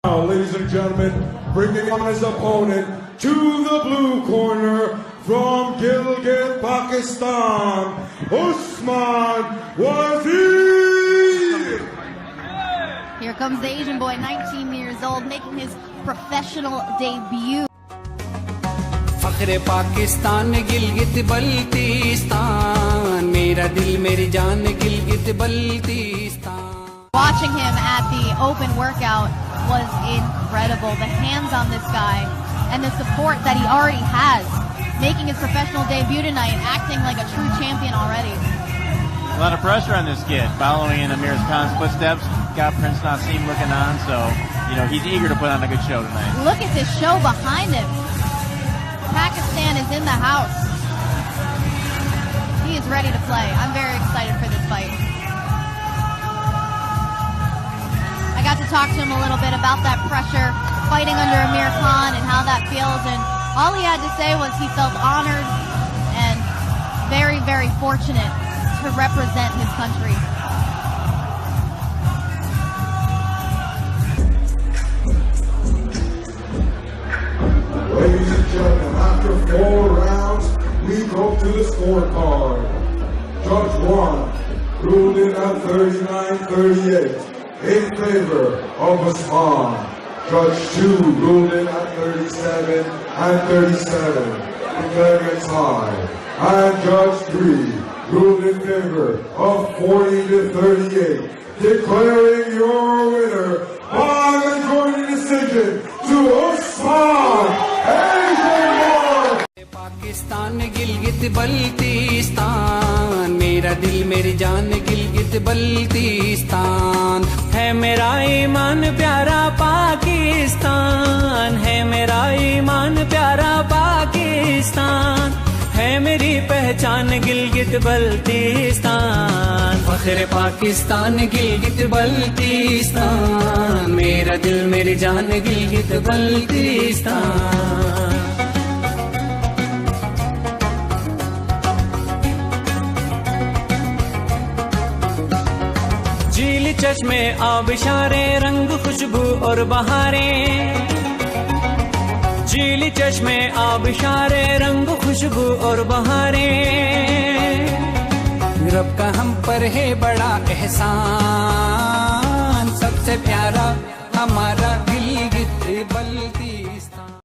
Ladies and gentlemen, bringing on his opponent to the blue corner from Gilgit, Pakistan, Usman Wazir. Here comes the Asian boy, 19 years old, making his professional debut. فخر پاکستان گلگت بلتستان میرا دل میری جان Gilgit Baltistan. Watching him at the open workout was incredible. The hands on this guy and the support that he already has, making his professional debut tonight, acting like a true champion already. A lot of pressure on this kid, following in Amir Khan's footsteps. Got Prince Nassim looking on, so he's eager to put on a good show tonight. Look at this show behind him. Pakistan is in the house. He is ready to play. I'm very excited for this fight. I got to talk to him a little bit about that pressure, fighting under Amir Khan and how that feels, and all he had to say was he felt honored and very, very fortunate to represent his country. Ladies and gentlemen, after 4 rounds, we go to the scorecard. Judge 1 ruled in at 39-38 in favor of Usman. Judge 2 ruled in at 37-37, declaring a tie. And Judge 3 ruled in favor of 40-38, declaring your winner by majority decision to Usman. Pakistan Gilgit Baltistan میرا دل میری جان گلگت بلتستان ہے میرا ایمان پیارا پاکستان ہے میرا ایمان پیارا پاکستان ہے میری پہچان گلگت بلتستان فخر پاکستان گلگت بلتستان میرا دل میری جان گلگت بلتستان. جیل چشمے آبشاریں رنگ خوشبو اور بہاریں جیل چشمے آبشاریں رنگ خوشبو اور بہاریں رب کا ہم پر ہے بڑا احسان سب سے پیارا ہمارا